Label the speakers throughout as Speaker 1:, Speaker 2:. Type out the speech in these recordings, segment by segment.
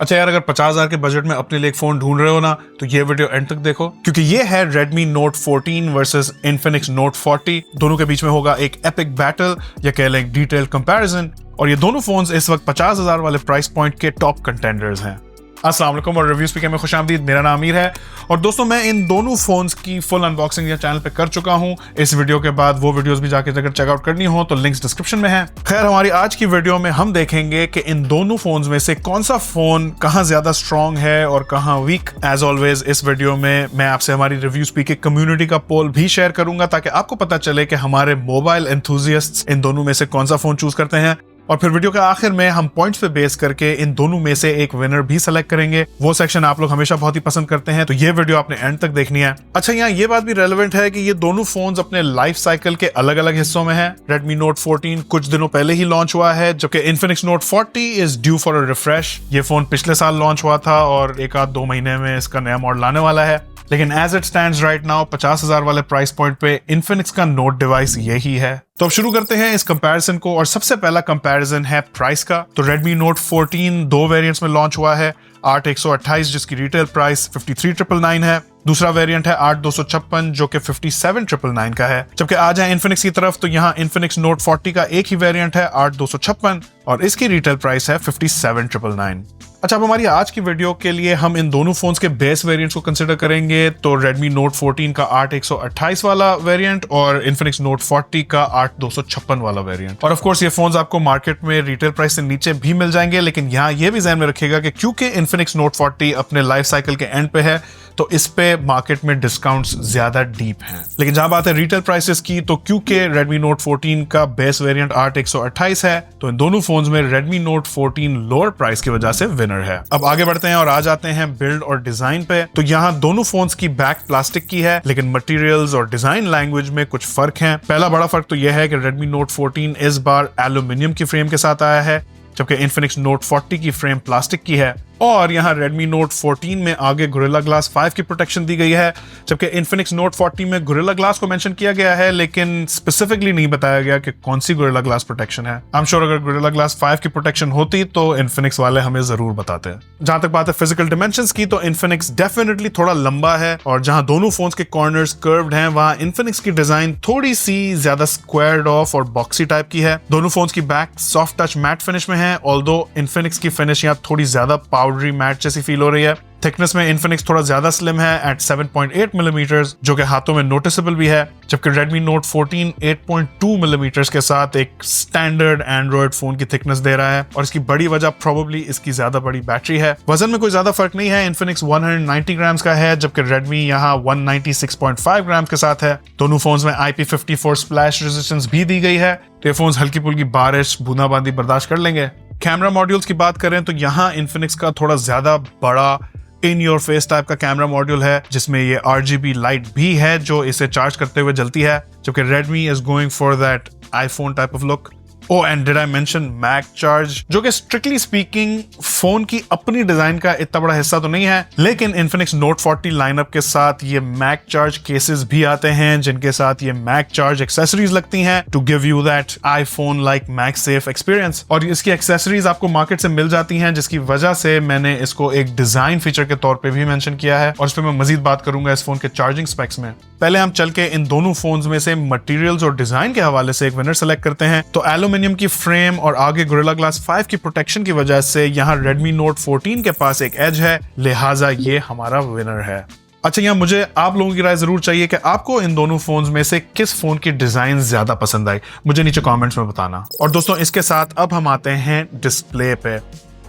Speaker 1: अच्छा यार, अगर 50,000 के बजट में अपने लिए एक फोन ढूंढ रहे हो ना, तो ये वीडियो एंड तक देखो, क्योंकि ये है Redmi Note 14 versus Infinix Note 40। दोनों के बीच में होगा एक एपिक बैटल या कह लें डिटेल कंपैरिजन। और ये दोनों फोन्स इस वक्त 50,000 वाले प्राइस पॉइंट के टॉप कंटेंडर्स हैं। अस्सलाम वालेकुम और रिव्यू स्पीकर में खुशामदीद। मेरा नाम अमीर है और दोस्तों मैं इन दोनों फोन्स की फुल अनबॉक्सिंग या चैनल पे कर चुका हूं। इस वीडियो के बाद वो वीडियोस भी जाके अगर चेकआउट करनी हो तो लिंक्स डिस्क्रिप्शन में है। खैर, हमारी आज की वीडियो में हम देखेंगे कि इन दोनों फोन्स में से कौन सा फोन कहां ज्यादा स्ट्रांग है और कहां वीक। एज ऑलवेज इस वीडियो में मैं आपसे हमारी रिव्यू स्पीकर कम्युनिटी का पोल भी शेयर करूंगा ताकि आपको पता चले कि हमारे मोबाइल एंथुसियास्ट्स इन दोनों में से कौन सा फोन चूज करते हैं। और फिर वीडियो के आखिर में हम पॉइंट्स पे बेस करके इन दोनों में से एक विनर भी सेलेक्ट करेंगे। वो सेक्शन आप लोग हमेशा बहुत ही पसंद करते हैं, तो ये वीडियो आपने एंड तक देखनी है। अच्छा, यहाँ ये बात भी रेलेवेंट है कि ये दोनों फोन्स अपने लाइफ साइकिल के अलग अलग हिस्सों में हैं। Redmi Note 14 कुछ दिनों पहले ही लॉन्च हुआ है, जबकि Infinix Note 40 is due for a refresh. ये फोन पिछले साल लॉन्च हुआ था और एक आध 2 महीने में इसका नया मॉडल आने वाला है। लेकिन as it stands right now 50,000 वाले प्राइस पॉइंट पे Infinix का नोट डिवाइस यही है। तो अब शुरू करते हैं इस कंपैरिजन को और सबसे पहला कंपैरिजन है प्राइस का। तो Redmi Note 14 दो वेरिएंट्स में लॉन्च हुआ है। 8128 जिसकी रिटेल प्राइस 53,999 है। दूसरा वेरिएंट है 8256 जो कि 57,999 का है। जबकि आ जाए Infinix की तरफ तो यहाँ Infinix Note 40 का एक ही वेरिएंट है 8256 और इसकी रिटेल प्राइस है 57,999। अच्छा, अब हमारी आज की वीडियो के लिए हम इन दोनों फोन्स के बेस वेरिएंट्स को कंसीडर करेंगे। तो Redmi Note 14 का 8128 वाला वेरिएंट और Infinix Note 40 का 8256 वाला वेरिएंट। और ऑफ कोर्स ये फोन्स आपको मार्केट में रिटेल प्राइस से नीचे भी मिल जाएंगे, लेकिन यहाँ ये भी ध्यान में रखिएगा कि क्योंकि Infinix Note 40 अपने लाइफ साइकिल के एंड पे है तो इस पे मार्केट में डिस्काउंट्स ज्यादा डीप हैं। लेकिन जहां बात है रिटेल प्राइसेस की, तो क्योंकि Redmi Note 14 का बेस वेरिएंट 8128 है तो इन दोनों फोन्स में Redmi Note 14 लोअर प्राइस की वजह से विनर है। अब आगे बढ़ते हैं और आ जाते हैं बिल्ड और डिजाइन पे। तो यहाँ दोनों फोन्स की बैक प्लास्टिक की है, लेकिन मटेरियल्स और डिजाइन लैंग्वेज में कुछ फर्क है। पहला बड़ा फर्क तो यह है कि Redmi Note 14 इस बार एल्यूमिनियम की फ्रेम के साथ आया है, जबकि Infinix Note 40 की फ्रेम प्लास्टिक की है। और यहाँ Redmi Note 14 में आगे Gorilla Glass 5 की प्रोटेक्शन दी गई है, जबकि Infinix Note 40 में Gorilla Glass को मेंशन किया गया है, लेकिन स्पेसिफिकली नहीं बताया गया कि कौन सी Gorilla Glass प्रोटेक्शन है। आई एम श्योर अगर Gorilla Glass 5 की प्रोटेक्शन होती तो Infinix वाले हमें जरूर बताते। जहां तक बात है फिजिकल डिमेंशंस की, तो Infinix डेफिनेटली थोड़ा लंबा है और जहां दोनों फोन्स के कॉर्नर्स कर्व्ड हैं, वहां Infinix की डिजाइन थोड़ी सी ज्यादा स्क्वायर्ड ऑफ और बॉक्सी टाइप की है। दोनों फोन्स की back soft touch matte finish में है, ऑल्दो Infinix की फिनिश यहाँ थोड़ी ज्यादा पाउडरी मैट जैसी फील हो रही है। थिकनेस में Infinix थोड़ा ज्यादा स्लिम है एट 7.8 मिलीमीटर्स, जो कि हाथों में नोटिसेबल भी है, जबकि Redmi Note 14 8.2 मिलीमीटर्स के साथ एक स्टैंडर्ड एंड्रॉइड फोन की थिकनेस दे रहा है। और इसकी बड़ी वजह प्रोबेबली इसकी ज्यादा बड़ी बैटरी है। वजन में कोई ज्यादा फर्क नहीं है, Infinix 190 ग्राम्स का है, जबकि Redmi यहाँ 196.5 ग्राम्स के साथ है। दोनों फोन्स में IP54 स्प्लैश रेजिस्टेंस भी दी गई है, तो ये फोन्स हल्की फुल्की बारिश बूंदाबांदी बर्दाश्त कर लेंगे। कैमरा मॉड्यूल्स की बात करें तो यहाँ Infinix का थोड़ा ज्यादा बड़ा इन योर फेस टाइप का कैमरा मॉड्यूल है, जिसमें ये RGB लाइट भी है जो इसे चार्ज करते हुए जलती है, जबकि Redmi is going for that iPhone type of look. Oh, and did I mention Mac Charge, जो कि स्ट्रिक्टली स्पीकिंग फोन की अपनी डिजाइन का इतना बड़ा हिस्सा तो नहीं है, लेकिन Infinix Note 40 लाइनअप के साथ ये Mac Charge केसेस भी आते हैं, जिनके साथ ये Mac Charge एक्सेसरीज लगती हैं to give you that iPhone like MagSafe experience. और इसकी एक्सेसरीज आपको मार्केट से मिल जाती हैं, जिसकी वजह से मैंने इसको एक डिजाइन फीचर के तौर पे भी मेंशन किया है और इस पे मैं मजीद बात करूंगा इस फोन के चार्जिंग स्पेक्स में। पहले हम चल के इन दोनों फोन्स में से मटेरियल्स और डिजाइन के हवाले से एक विनर सेलेक्ट करते हैं। तो एल्यूमिनियम की फ्रेम और आगे Gorilla Glass 5 की प्रोटेक्शन की वजह से यहाँ Redmi Note 14 के पास एक एज है, लिहाजा ये हमारा विनर है। अच्छा, यहाँ मुझे आप लोगों की राय जरूर चाहिए कि आपको इन दोनों फोन्स में से किस फोन की डिजाइन ज्यादा पसंद आई, मुझे नीचे कमेंट्स में बताना। और दोस्तों इसके साथ अब हम आते हैं डिस्प्ले पे,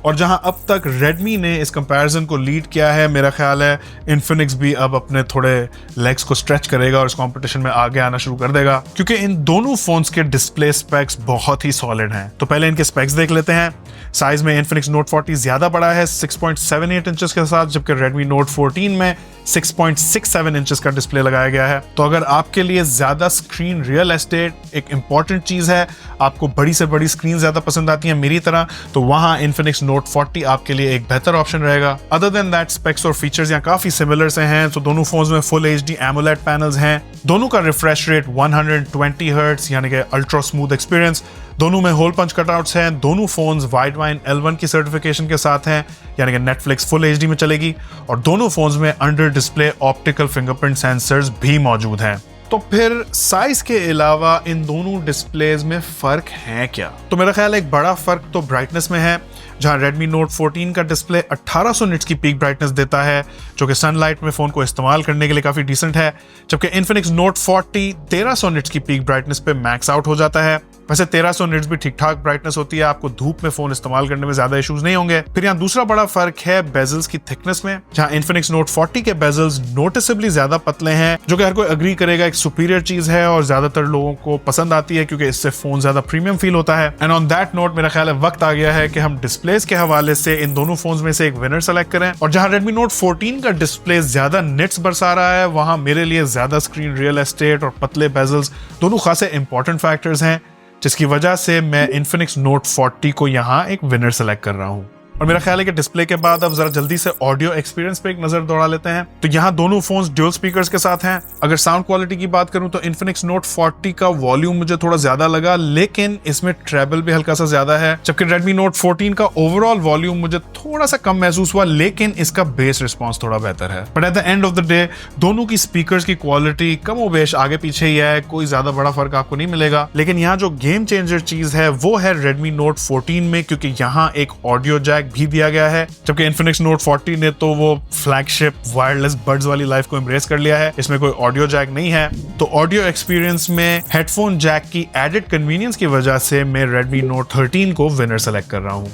Speaker 1: और जहां अब तक Redmi ने इस कंपैरिजन को लीड किया है, मेरा ख्याल है Infinix भी अब अपने थोड़े लेग्स को स्ट्रेच करेगा और इस कंपटीशन में आगे आना शुरू कर देगा, क्योंकि इन दोनों फोन्स के डिस्प्ले स्पेक्स बहुत ही सॉलिड हैं। तो पहले इनके स्पेक्स देख लेते हैं। साइज में Infinix Note 40 ज्यादा बड़ा है 6.78 इंचेस के साथ, जबकि Redmi Note 14 में 6.67 इंचेस का डिस्प्ले लगाया गया है। तो अगर आपके लिए ज्यादा स्क्रीन रियल एस्टेट एक इंपॉर्टेंट चीज है, आपको बड़ी से बड़ी स्क्रीन ज्यादा पसंद आती है मेरी तरह, तो वहां Infinix Note 40 आपके लिए एक बेहतर ऑप्शन रहेगा। अदर देन दैट स्पेक्स और फीचर्स यहाँ काफी सिमिलर से हैं। तो दोनों फोन्स में फुल HD AMOLED पैनल्स हैं, दोनों का रिफ्रेश रेट 120 हर्ट्ज यानी कि अल्ट्रा स्मूथ एक्सपीरियंस, दोनों में होल पंच कटआउट्स हैं, दोनों फोन्स वाइडवाइन L1 की सर्टिफिकेशन के साथ हैं यानी कि नेटफ्लिक्स फुल HD में चलेगी, और दोनों फोन्स में under display optical fingerprint sensors भी मौजूद हैं। तो फिर साइज के अलावा इन दोनों डिस्प्लेज में फर्क है क्या? तो मेरा ख्याल है एक बड़ा फर्क तो ब्राइटनेस में है, जहां Redmi Note 14 का डिस्प्ले 1800 निट्स की पीक ब्राइटनेस देता है, जो कि सनलाइट में फोन को इस्तेमाल करने के लिए काफी डिसेंट है, जबकि Infinix Note 40 1300 निट्स की पीक ब्राइटनेस पे मैक्स आउट हो जाता है। वैसे 1300 निट्स भी ठीक ठाक ब्राइटनेस होती है, आपको धूप में फोन इस्तेमाल करने में ज्यादा इश्यूज नहीं होंगे। फिर यहाँ दूसरा बड़ा फर्क है बेजल्स की थिकनेस में, जहां Infinix Note 40 के बेजल्स नोटिसेबली ज्यादा पतले हैं, जो कि हर कोई अग्री करेगा एक सुपीरियर चीज है और ज्यादातर लोगों को पसंद आती है, क्योंकि इससे फोन ज्यादा प्रीमियम फील होता है। एंड ऑन दैट नोट मेरा ख्याल है वक्त आ गया है कि हम डिस्प्लेस के हवाले से इन दोनों फोन्स में से एक विनर सेलेक्ट करें, और जहां Redmi Note 14 का डिस्प्ले ज्यादा निट्स बरसा रहा है, वहां मेरे लिए ज्यादा स्क्रीन रियल एस्टेट और पतले बेजल्स दोनों खासे इंपॉर्टेंट फैक्टर्स हैं, जिसकी वजह से मैं Infinix Note 40 को यहां एक विनर सेलेक्ट कर रहा हूं। और मेरा ख्याल है कि डिस्प्ले के बाद अब जरा जल्दी से ऑडियो एक्सपीरियंस पे एक नजर दौड़ा लेते हैं। तो यहाँ दोनों फोन्स ड्यूल स्पीकर्स के साथ हैं। अगर साउंड क्वालिटी की बात करूं तो Infinix Note 40 का वॉल्यूम मुझे थोड़ा ज्यादा लगा, लेकिन इसमें ट्रेबल भी हल्का सा ज्यादा है, जबकि Redmi Note 14 का ओवरऑल वॉल्यूम मुझे थोड़ा सा कम महसूस हुआ, लेकिन इसका बेस रिस्पॉन्स थोड़ा बेहतर है। But at the end of the day दोनों की स्पीकर्स की क्वालिटी कमोबेश आगे पीछे ही है, कोई ज्यादा बड़ा फर्क आपको नहीं मिलेगा। लेकिन यहाँ जो गेम चेंजर चीज है वो है Redmi Note 14 में, क्योंकि यहाँ एक ऑडियो जैक भी दिया गया है, जबकि Infinix Note 40 ने तो वो फ्लैगशिप वायरलेस बड्स वाली लाइफ को एम्ब्रेस कर लिया है, इसमें कोई ऑडियो जैक नहीं है। तो ऑडियो एक्सपीरियंस में हेडफोन जैक की एडेड कन्वीनियंस की वजह से मैं Redmi Note 13 को विनर सेलेक्ट कर रहा हूं।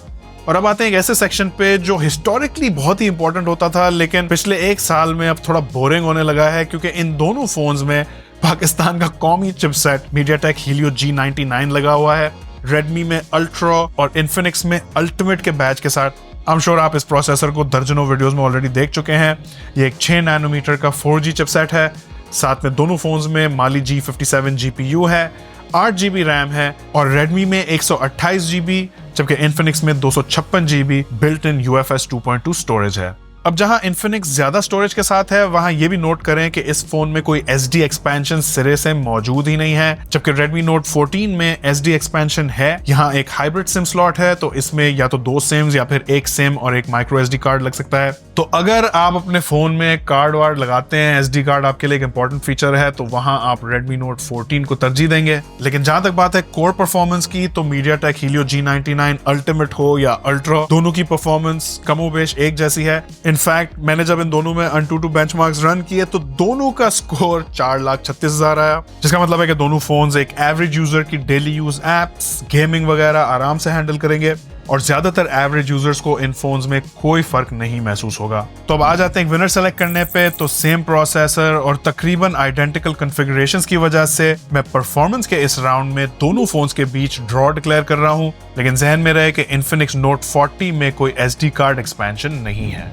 Speaker 1: और अब आते हैं एक ऐसे सेक्शन पे जो हिस्टोरिकली बहुत ही इंपॉर्टेंट होता था, लेकिन पिछले एक साल में अब थोड़ा बोरिंग होने लगा है, क्योंकि इन दोनों फोन्स में पाकिस्तान का कौमी चिपसेट MediaTek Helio G99 लगा हुआ है, Redmi में अल्ट्रा और Infinix में अल्टीमेट के बैच के साथ। आई एम श्योर आप इस प्रोसेसर को दर्जनों वीडियोस में ऑलरेडी देख चुके हैं। ये एक 6 नैनोमीटर का 4G चिपसेट है, साथ में दोनों फोन्स में Mali G57 GPU है, 8 GB रैम है, और Redmi में 128 GB, जबकि Infinix में 256 GB built in UFS 2.2 storage है। अब जहां Infinix ज्यादा स्टोरेज के साथ है, वहां ये भी नोट करें कि इस फोन में कोई SD एक्सपेंशन सिरे से मौजूद ही नहीं है, जबकि Redmi Note 14 में SD एक्सपेंशन है। यहाँ एक हाइब्रिड सिम स्लॉट है, तो इसमें या तो 2 सिम्स या फिर एक सिम और एक माइक्रो SD कार्ड लग सकता है। तो अगर आप अपने फोन में कार्ड वार्ड लगाते हैं, SD कार्ड आपके लिए एक इंपॉर्टेंट फीचर है, तो वहां आप Redmi Note 14 को तरजीह देंगे। लेकिन जहां तक बात है कोर परफॉर्मेंस की, तो MediaTek Helio G99 अल्टीमेट हो या अल्ट्रा, दोनों की परफॉर्मेंस कमोबेश एक जैसी है। इनफैक्ट मैंने जब इन दोनों में AnTuTu बेंचमार्क्स रन किए तो दोनों का स्कोर 4,36,000 आया, जिसका मतलब है कि दोनों फोन्स एक एवरेज यूजर की डेली यूज एप्स, गेमिंग वगैरह आराम से हैंडल करेंगे, और ज्यादातर एवरेज यूजर्स को इन फोन्स में कोई फर्क नहीं महसूस होगा। तो अब आ जाते हैं विनर सेलेक्ट करने पे। तो सेम प्रोसेसर और तकरीबन आइडेंटिकल कॉन्फ़िगरेशंस की वजह से मैं परफॉर्मेंस के इस राउंड में दोनों फोन्स के बीच ड्रॉ डिक्लेयर कर रहा हूं, लेकिन जहन में रहे कि Infinix Note 40 में कोई SD कार्ड एक्सपेंशन नहीं है।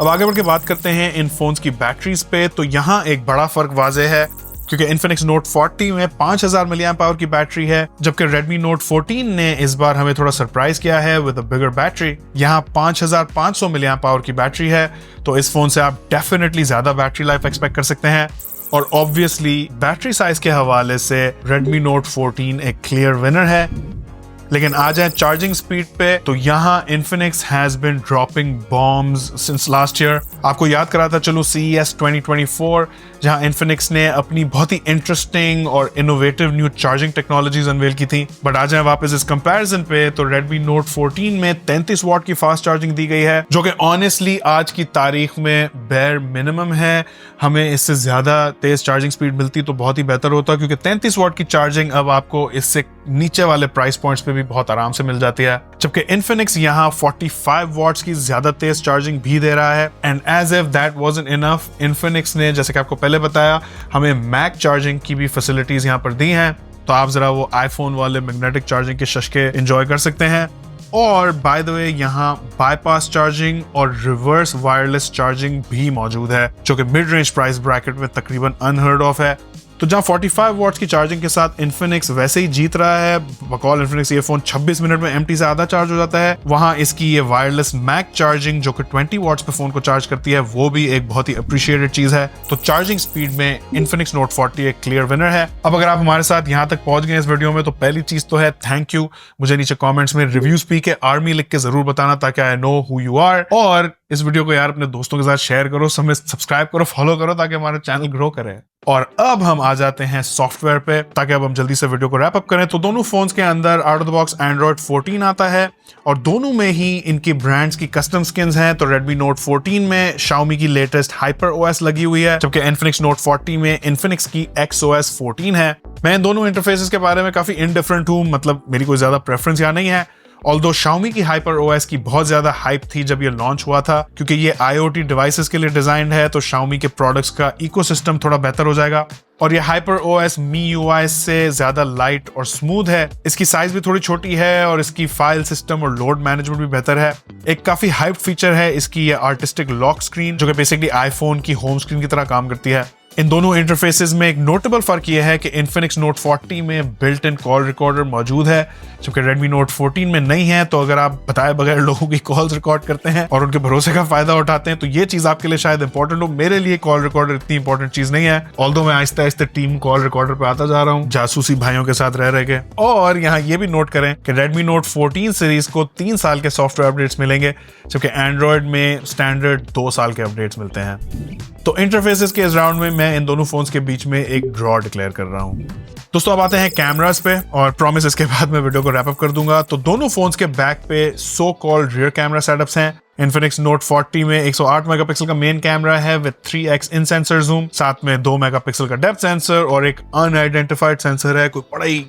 Speaker 1: अब आगे बढ़ के बात करते हैं इन फोन्स की बैटरीज पे। तो यहाँ एक बड़ा फर्क वाज़ेह है, क्योंकि Infinix Note 40 में 5000 mAh की बैटरी है, जबकि Redmi Note 14 ने इस बार हमें थोड़ा सरप्राइज किया है विद अ बिगर बैटरी। यहाँ 5500 mAh की बैटरी है, तो इस फोन से आप डेफिनेटली ज्यादा बैटरी लाइफ एक्सपेक्ट कर सकते हैं। और ऑब्वियसली बैटरी साइज के हवाले से Redmi Note 14 एक क्लियर विनर है। लेकिन आ जाए चार्जिंग स्पीड पे, तो यहाँ Infinix has been dropping bombs since last year. आपको याद कराता चलो CES 2024, जहां Infinix ने अपनी बहुत ही इंटरेस्टिंग और innovative new charging technologies unveil की थी। बट आ जाए वापस इस कंपैरिजन पे, तो Redmi Note 14 में 33 वाट की फास्ट चार्जिंग दी गई है, जो कि ऑनेस्टली आज की तारीख में बेयर मिनिमम है। हमें इससे ज्यादा तेज चार्जिंग स्पीड मिलती तो बहुत ही बेहतर होता, क्योंकि 33 वाट की चार्जिंग अब आपको इससे नीचे वाले प्राइस पॉइंट्स पे भी बहुत आराम से मिल जाती है। जबकि Infinix यहाँ 45 वॉट्स की ज्यादा तेज चार्जिंग भी दे रहा है। And as if that wasn't enough, Infinix ने जैसे कि आपको पहले बताया हमें मैक चार्जिंग की भी फैसिलिटीज यहाँ पर दी हैं, तो आप जरा वो आईफोन वाले मैग्नेटिक चार्जिंग के शशके एंजॉय कर सकते हैं। और बाय द वे यहाँ बाईपास चार्जिंग और रिवर्स वायरलेस चार्जिंग भी मौजूद है, जो कि मिड रेंज प्राइस ब्रैकेट में तकरीबन अनहर्ड ऑफ है। तो जहां 45 वॉट्स की चार्जिंग के साथ इन्फिनिक्स वैसे ही जीत रहा है, बकौल इन्फिनिक्स ये फोन 26 मिनट में एम्प्टी से आधा चार्ज हो जाता है, वहां इसकी ये वायरलेस मैक चार्जिंग जो कि 20 वॉट्स पे फोन को चार्ज करती है, वो भी एक बहुत ही अप्रिशिएटेड चीज है। तो चार्जिंग स्पीड में इन्फिनिक्स नोट 40 एक क्लियर विनर है। अब अगर आप हमारे साथ यहां तक पहुंच गए इस वीडियो में, तो पहली चीज तो है थैंक यू। मुझे नीचे कमेंट्स में रिव्यूज पी के आर्मी लिख के जरूर बताना ताकि I know who you are. और इस वीडियो को यार अपने दोस्तों के साथ शेयर करो, सब्सक्राइब करो, फॉलो करो ताकि हमारा चैनल ग्रो करे। और अब हम आ जाते हैं सॉफ्टवेयर पे, ताकि अब हम जल्दी से वीडियो को रैप अप करें। तो दोनों फोन्स के अंदर out of the box Android 14 आता है और दोनों में ही इनकी ब्रांड्स की कस्टम स्किन्स हैं। तो Redmi Note 14 में Xiaomi की लेटेस्ट HyperOS लगी हुई है, जबकि Infinix Note 40 में Infinix की XOS 14 है। मैं इन दोनों इंटरफेसेस के बारे में काफी इनडिफरेंट हूं, मतलब मेरी कोई ज्यादा प्रेफरेंस यहाँ नहीं है। ऑल्दो Xiaomi की HyperOS की बहुत ज्यादा हाइप थी जब ये लॉन्च हुआ था, क्योंकि ये IoT डिवाइसेस के लिए डिजाइंड है, तो Xiaomi के प्रोडक्ट्स का इकोसिस्टम थोड़ा बेहतर हो जाएगा। और ये HyperOS MIUI से ज्यादा लाइट और स्मूथ है। इसकी साइज भी थोड़ी छोटी है और इसकी फाइल सिस्टम और लोड मैनेजमेंट भी बेहतर है। एक काफी हाइप फीचर है इसकी ये आर्टिस्टिक लॉक स्क्रीन, जो कि बेसिकली आईफोन की होम स्क्रीन की तरह काम करती है। इन दोनों इंटरफेसेस में एक नोटेबल फर्क यह है कि Infinix Note 40 में बिल्ट इन कॉल रिकॉर्डर मौजूद है, जबकि Redmi Note 14 में नहीं है। तो अगर आप बताए बगैर लोगों की कॉल्स रिकॉर्ड करते हैं और उनके भरोसे का फायदा उठाते हैं, तो ये चीज आपके लिए शायद इंपॉर्टेंट हो। मेरे लिए कॉल रिकॉर्डर इतनी इंपॉर्टेंट चीज नहीं है, ऑल्दो मैं Aahista Aahista team call recorder पे आता जा रहा हूँ, जासूसी भाइयों के साथ रह के। और यहाँ ये भी नोट करें कि Redmi Note 14 सीरीज को 3 साल के सॉफ्टवेयर अपडेट्स मिलेंगे, जबकि एंड्रॉइड में स्टैंडर्ड 2 साल के अपडेट्स मिलते हैं। तो इंटरफेसेस के इस राउंड में मैं इन दोनों फोन्स के बीच में एक ड्रॉ डिक्लेयर कर रहा हूं। दोस्तों अब आते हैं कैमरास पे, और प्रॉमिस इसके बाद मैं वीडियो को रैप अप कर दूंगा। तो दोनों फोन्स के बैक पे so called rear camera setups हैं। Infinix Note 40 में 108 मेगापिक्सल का मेन कैमरा है with 3x in sensor zoom, साथ में 2 मेगापिक्सल का डेप्थ सेंसर और एक अनआइडेंटिफाइड सेंसर है। कोई बड़ा ही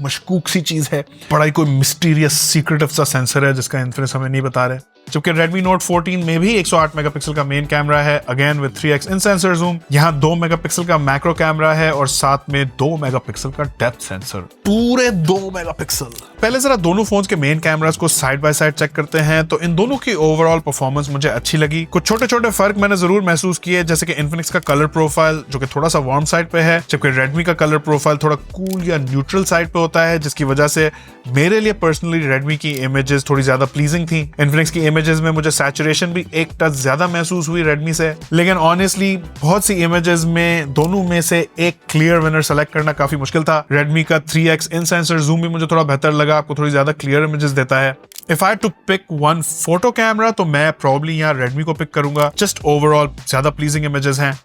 Speaker 1: मशकूक सी चीज है, बड़ा ही कोई मिस्टीरियस सीक्रेटिव सा सेंसर है जिसका Infinix हमें नहीं बता रहे। जबकि Redmi Note 14 में भी 108 मेगापिक्सल का मेन कैमरा है, again with 3x in sensor zoom. यहाँ 2 मेगापिक्सल का मैक्रो कैमरा है और साथ में 2 मेगापिक्सल का डेप्थ सेंसर, पूरे 2 मेगापिक्सल। पहले जरा दोनों फोन्स के मेन कैमरास को साइड बाय साइड चेक करते हैं। तो इन दोनों की ओवरऑल परफॉर्मेंस मुझे अच्छी लगी। कुछ छोटे छोटे फर्क मैंने जरूर महसूस किए, जैसे कि Infinix का कलर प्रोफाइल जो कि थोड़ा सा वार्म साइड पे है, जबकि Redmi का कलर प्रोफाइल थोड़ा कूल या न्यूट्रल साइड पे होता है, जिसकी वजह से मेरे लिए पर्सनली Redmi की इमेजेस थोड़ी ज्यादा प्लीजिंग थी। Infinix की इमेजेस में मुझे सैचुरेशन भी एक टच ज्यादा महसूस हुई Redmi से, लेकिन ऑनेस्टली बहुत सी इमेजेस में दोनों में से एक क्लियर विनर सेलेक्ट करना काफी मुश्किल था। Redmi का 3x इन सेंसर जूम भी मुझे थोड़ा बेहतर लगा, आपको थोड़ी ज्यादा क्लियर इमेजेस देता है। If I to pick one photo camera, तो मैं प्रॉब्ली यहाँ Redmi को पिक करूंगा, जस्ट ओवरऑल ज्यादा प्लीजिंग इमेजेस हैं।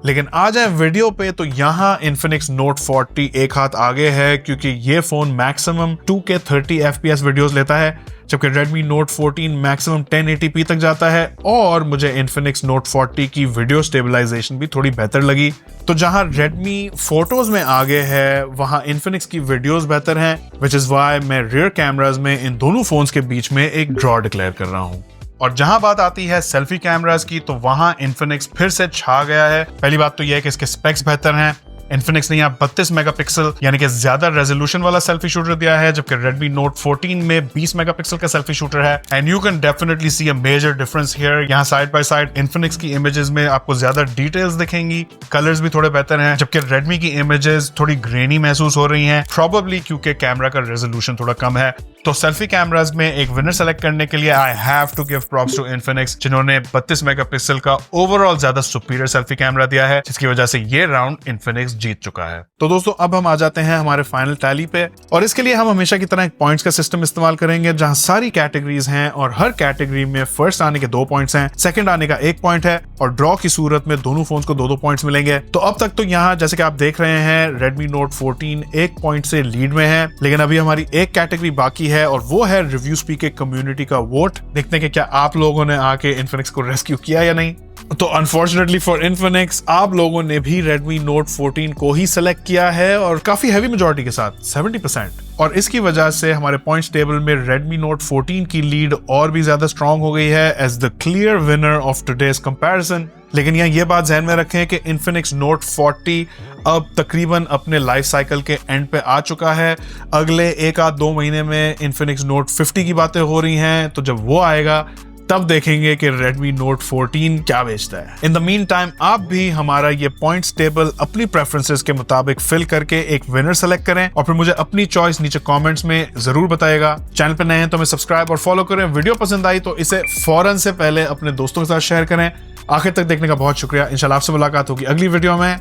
Speaker 1: लेकिन आ जाए वीडियो पे, तो यहाँ Infinix Note 40 एक हाथ आगे है, क्योंकि ये phone maximum 2K 30 FPS videos लेता है, जबकि Redmi Note 14 मैक्सिमम 1080p तक जाता है। और मुझे Infinix Note 40 की वीडियो स्टेबलाइजेशन भी थोड़ी बेहतर लगी। तो जहां Redmi फोटोज में आगे है, वहां Infinix की वीडियोस बेहतर हैं, विच इज व्हाई मैं रियर कैमरास में इन दोनों फोन्स के बीच में एक ड्रॉ डिक्लेयर कर रहा हूं। और जहां बात आती है सेल्फी कैमरास की, तो वहां Infinix फिर से छा गया है। पहली बात तो यह है कि इसके स्पेक्स बेहतर हैं। Infinix ने यहाँ 32 मेगापिक्सल यानी कि ज्यादा रेजोल्यूशन वाला सेल्फी शूटर दिया है, जबकि Redmi Note 14 में 20 मेगापिक्सल का सेल्फी शूटर है। And you can definitely see a major difference here. यहाँ साइड बाय साइड Infinix की इमेजेस में आपको ज्यादा डिटेल्स दिखेंगी, कलर्स भी थोड़े बेहतर हैं, जबकि Redmi की इमेजेस थोड़ी ग्रेनी महसूस हो रही हैं, प्रोबेबली क्योंकि कैमरा का रेजोल्यूशन थोड़ा कम है। तो सेल्फी कैमरास में एक विनर सेलेक्ट करने के लिए I have to give props to Infinix, जिन्होंने 32 मेगापिक्सल का ओवरऑल ज्यादा सुपीरियर सेल्फी कैमरा दिया है, जिसकी वजह से ये राउंड Infinix जीत चुका है। तो दोस्तों अब हम आ जाते हैं हमारे फाइनल टैली पे, और इसके लिए हम हमेशा की तरह एक पॉइंट्स का सिस्टम इस्तेमाल करेंगे, जहां सारी कैटेगरीज हैं और हर कैटेगरी में फर्स्ट आने के 2 पॉइंट्स हैं, सेकंड आने का 1 पॉइंट है, और ड्रॉ की सूरत में दोनों फोन्स को 2-2 पॉइंट्स मिलेंगे। तो अब तक तो यहाँ जैसे कि आप देख रहे हैं Redmi Note 14 1 पॉइंट से लीड में है, लेकिन अभी हमारी एक कैटेगरी बाकी है, और वो है रिव्यू स्पीक के कम्युनिटी का वोट। देखते हैं कि क्या आप लोगों ने आके Infinix को रेस्क्यू किया या नहीं। तो अनफॉर्चुनेटली फॉर Infinix, आप लोगों ने भी Redmi Note 14 को ही सेलेक्ट किया है, और काफी हैवी मेजॉरिटी के साथ 70%। और इसकी वजह से हमारे पॉइंट्स टेबल में Redmi Note 14 की लीड और भी ज्यादा स्ट्रांग हो गई है as the clear winner of today's comparison. लेकिन यहाँ ये बात ध्यान में रखें कि Infinix Note 40 अब तकरीबन अपने लाइफ साइकिल के एंड पे आ चुका है। अगले 1 आध 2 महीने में Infinix Note 50 की बातें हो रही हैं, तो जब वो आएगा तब देखेंगे कि Redmi Note 14 क्या बेचता है। इन द मीन टाइम आप भी हमारा ये पॉइंट्स टेबल अपनी प्रेफरेंसेस के मुताबिक फिल करके एक विनर सेलेक्ट करें और फिर मुझे अपनी चॉइस नीचे कमेंट्स में जरूर बताएगा। चैनल पे नए हैं तो हमें सब्सक्राइब और फॉलो करें। वीडियो पसंद आई तो इसे फौरन से पहले अपने दोस्तों के साथ शेयर करें। आखिर तक देखने का बहुत शुक्रिया। इंशाल्लाह आपसे मुलाकात होगी अगली वीडियो में।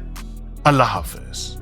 Speaker 1: अल्लाह हाफिज।